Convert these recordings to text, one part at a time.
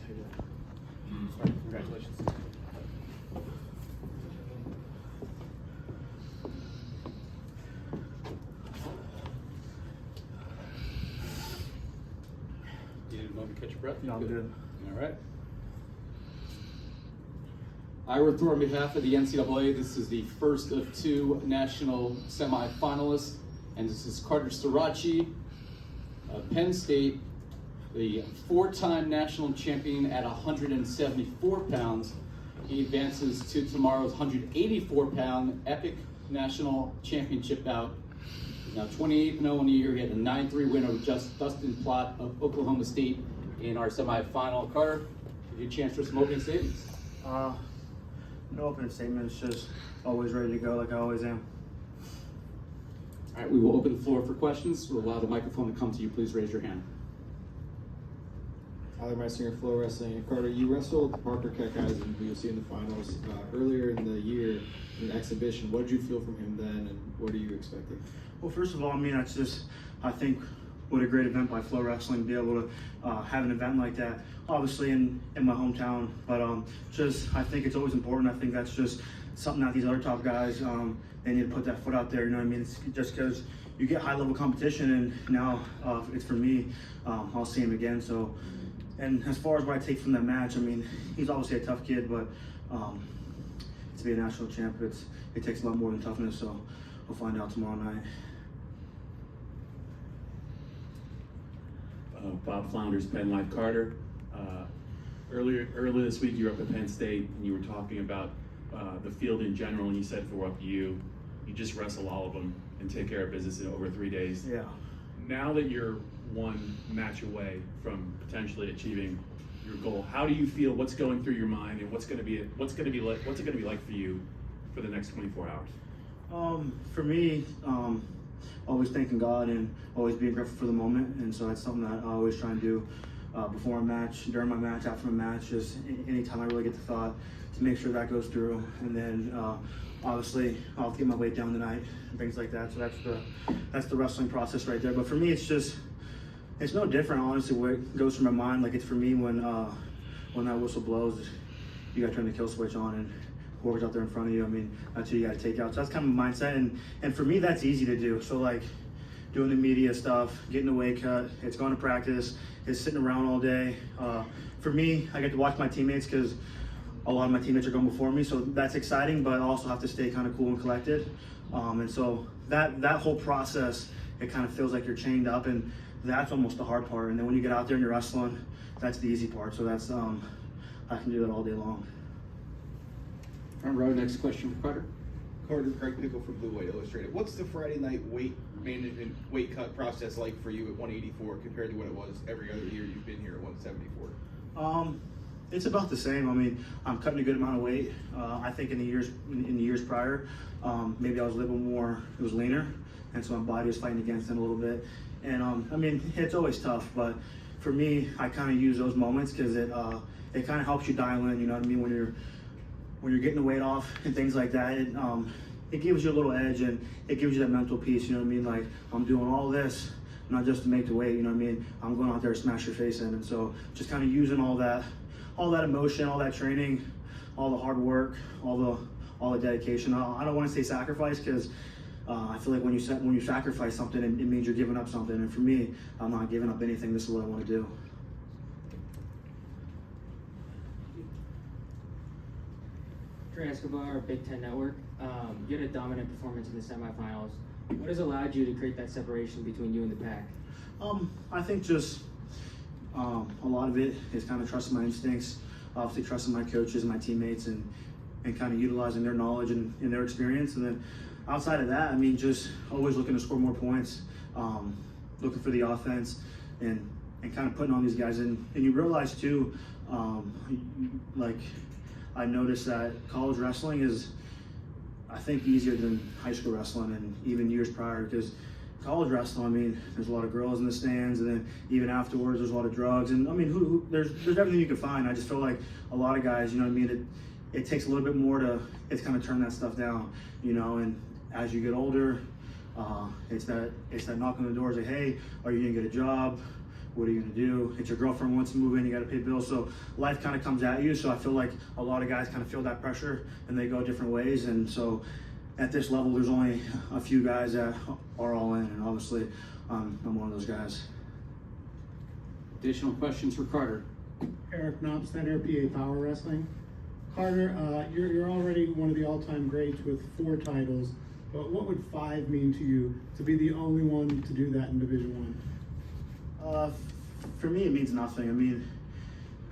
Sorry, congratulations. You need a moment to catch your breath? No, I'm good. All right. I will throw on behalf of the NCAA. This is the first of two national semifinalists, and this is Carter Starocci of Penn State, the four-time national champion at 174 pounds. He advances to tomorrow's 184-pound epic national championship bout. Now 28-0 in the year. He had a 9-3 win over Dustin Plott of Oklahoma State in our semifinal. Carter, give you a chance for some opening statements. No opening statements, just always ready to go like I always am. All right, we will open the floor for questions. We'll allow the microphone to come to you. Please raise your hand. Tyler Messinger, Flow Wrestling. Carter, you wrestled Parker Kekheisen, who you'll see in the finals earlier in the year in the exhibition. What did you feel from him then, and what are you expecting? Well, first of all, I mean, that's just, I think, what a great event by Flow Wrestling to be able to have an event like that. Obviously in my hometown, but just, I think it's always important. I think that's just something that these other top guys, they need to put that foot out there, you know what I mean? It's just because you get high level competition, and now it's for me, I'll see him again. So, and as far as what I take from that match, I mean, he's obviously a tough kid, but to be a national champ, it takes a lot more than toughness, so we'll find out tomorrow night. Bob Flounders, Penn Life. Carter, earlier this week you were up at Penn State and you were talking about the field in general, and you said for up to you just wrestle all of them and take care of business in over 3 days. Yeah. Now that you're one match away from potentially achieving your goal, how do you feel? What's going through your mind, and what's it going to be like for you for the next 24 hours? For me, always thanking God and always being grateful for the moment, and so that's something that I always try and do before a match, during my match, after my match, just anytime I really get the thought to make sure that goes through. And then obviously I'll have to get my weight down tonight and things like that. So that's the wrestling process right there. But for me, it's no different, honestly, what goes through my mind. Like, it's for me when that whistle blows, you gotta turn the kill switch on, and whoever's out there in front of you, I mean, that's who you gotta take out. So that's kind of my mindset, and for me, that's easy to do. So like doing the media stuff, getting the weight cut, it's going to practice, it's sitting around all day. For me, I get to watch my teammates because a lot of my teammates are going before me, so that's exciting, but I also have to stay kind of cool and collected. And so that whole process, it kind of feels like you're chained up, and that's almost the hard part. And then when you get out there and you're wrestling, that's the easy part. So that's, I can do that all day long. Front row, next question for Carter. Carter, Craig Pickle from Blue White Illustrated. What's the Friday night weight management, weight cut process like for you at 184 compared to what it was every other year you've been here at 174? It's about the same. I mean, I'm cutting a good amount of weight. I think in the years prior, maybe I was a little more, it was leaner, and so my body was fighting against it a little bit. And I mean, it's always tough, but for me, I kind of use those moments because it kind of helps you dial in. You know what I mean? When you're getting the weight off and things like that, it gives you a little edge, and it gives you that mental peace. You know what I mean? Like, I'm doing all this not just to make the weight. You know what I mean? I'm going out there to smash your face in, and so just kind of using all that emotion, all that training, all the hard work, all the dedication. I don't want to say sacrifice, because I feel like when you sacrifice something, it means you're giving up something. And for me, I'm not giving up anything. This is what I want to do. Trey Escobar, Big Ten Network. You had a dominant performance in the semifinals. What has allowed you to create that separation between you and the pack? I think just a lot of it is kind of trusting my instincts, obviously trusting my coaches and my teammates, and kind of utilizing their knowledge and their experience. And then outside of that, I mean, just always looking to score more points, looking for the offense, and kind of putting on these guys. And you realize too, like, I noticed that college wrestling is, I think, easier than high school wrestling and even years prior, because college wrestling, I mean, there's a lot of girls in the stands, and then even afterwards there's a lot of drugs, and I mean, there's everything you can find. I just feel like a lot of guys, you know what I mean, it takes a little bit more to kind of turn that stuff down, you know. And as you get older, it's that knock on the door, like, hey, are you gonna get a job? what are you gonna do? It's your girlfriend wants to move in, you gotta pay bills. So life kind of comes at you. So I feel like a lot of guys kind of feel that pressure and they go different ways. And so at this level, there's only a few guys that are all in, and obviously I'm one of those guys. Additional questions for Carter? Eric Knopp, Center, PA Power Wrestling. Carter, you're already one of the all-time greats with 4 titles, but what would 5 mean to you to be the only one to do that in Division I? For me, it means nothing. I mean,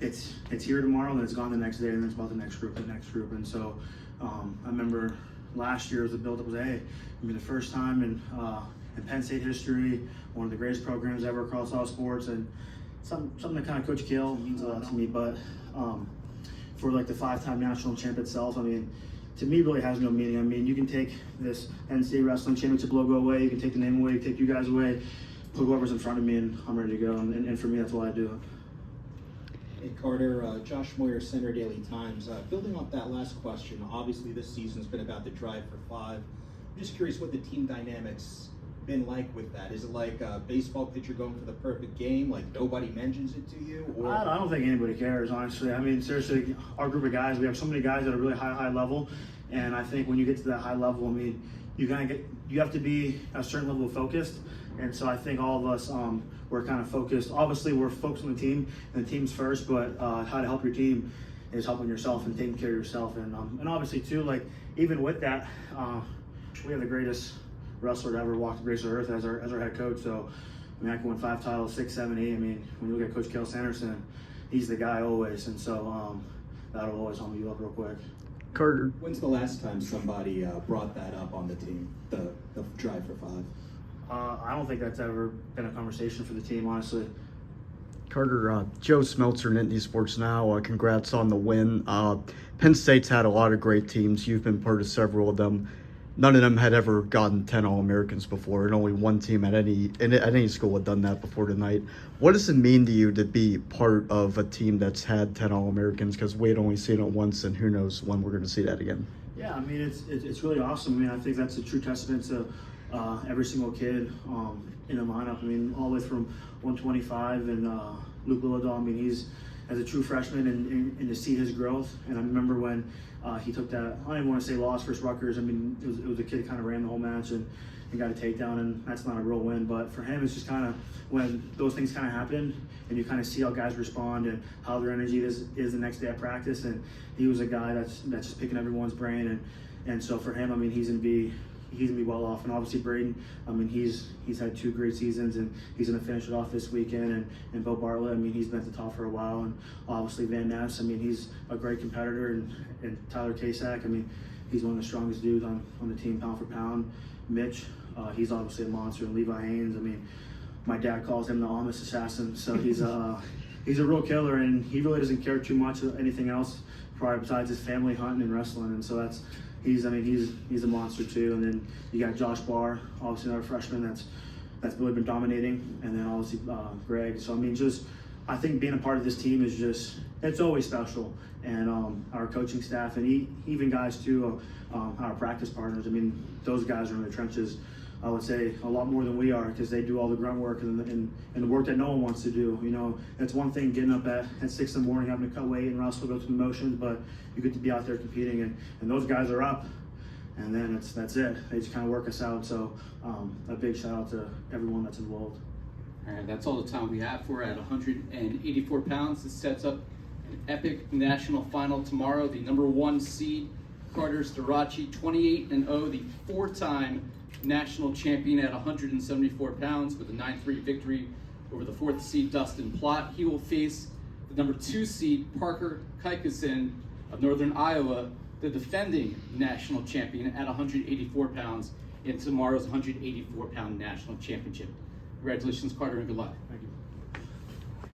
it's here tomorrow, and it's gone the next day, and it's about the next group. And so I remember last year was the build-up was, hey, I mean, the first time in Penn State history, one of the greatest programs ever across all sports, and something that kind of Coach Kale means a lot to me. But for like the 5-time national champ itself, I mean, to me, really has no meaning. I mean, you can take this Penn State Wrestling Championship logo away, you can take the name away, you can take you guys away, put whoever's in front of me, and I'm ready to go. And for me, that's what I do. Hey Carter, Josh Moyer, Center Daily Times. Building off that last question, obviously this season's been about the drive for 5. I'm just curious what the team dynamics been like with that. Is it like a baseball pitcher going for the perfect game, like nobody mentions it to you? Or I don't think anybody cares, honestly. I mean, seriously, our group of guys, we have so many guys at a really high level, and I think when you get to that high level, I mean, you have to be a certain level of focused, and so I think all of us, we're kind of focused. Obviously, we're focused on the team, and the team's first, but how to help your team is helping yourself and taking care of yourself, and obviously too, like even with that, we have the greatest wrestler to ever walk the face of earth as our head coach. So I mean, I can win 5 titles, 6, 7, 8. I mean, when you look at Coach Kel Sanderson, he's the guy always, and so that'll always humble you up real quick. Carter, when's the last time somebody brought that up on the team, the drive for 5? I don't think that's ever been a conversation for the team, honestly. Carter, Joe Smeltzer, Nittany Sports Now. Congrats on the win. Penn State's had a lot of great teams. You've been part of several of them. None of them had ever gotten 10 All-Americans before, and only one team at any school had done that before tonight. What does it mean to you to be part of a team that's had 10 All-Americans? Because we had only seen it once, and who knows when we're going to see that again. Yeah, I mean, it's really awesome. I mean, I think that's a true testament to every single kid in the lineup. I mean, all the way from 125 and Luke Lillidahl. I mean, he's as a true freshman and to see his growth. And I remember when he took that, I don't even want to say loss versus Rutgers. I mean, it was a kid kind of ran the whole match and got a takedown, and that's not a real win. But for him, it's just kind of when those things kind of happen and you kind of see how guys respond and how their energy is the next day at practice. And he was a guy that's just picking everyone's brain. And so for him, I mean, he's gonna be well off. And obviously Braden, I mean, he's had 2 great seasons, and he's gonna finish it off this weekend. And Bo Bartlett, I mean, he's been at the top for a while. And obviously Van Ness, I mean, he's a great competitor. And Tyler Kasak, I mean, he's one of the strongest dudes on the team, pound for pound. Mitch, he's obviously a monster. And Levi Haynes, I mean, my dad calls him the Amish assassin. So he's a real killer, and he really doesn't care too much of anything else probably besides his family, hunting and wrestling. And so he's a monster too. And then you got Josh Barr, obviously another freshman that's really been dominating, and then obviously Greg. So I mean, I think being a part of this team is it's always special. And our coaching staff and even guys too, our practice partners. I mean, those guys are in the trenches, I would say, a lot more than we are, because they do all the grunt work and the work that no one wants to do. You know, it's one thing getting up at 6 in the morning, having to cut weight and wrestle, go through the motions, but you get to be out there competing, and those guys are up, and then that's it. They just kind of work us out. So a big shout out to everyone that's involved. All right, that's all the time we have for at 184 pounds. This sets up an epic national final tomorrow. The number 1 seed, Carter Starocci, 28-0, the 4-time national champion at 174 pounds with a 9-3 victory over the 4th seed Dustin Plott. He will face the number 2 seed Parker Kikusin of Northern Iowa, the defending national champion at 184 pounds in tomorrow's 184-pound national championship. Congratulations, Carter, and good luck. Thank you.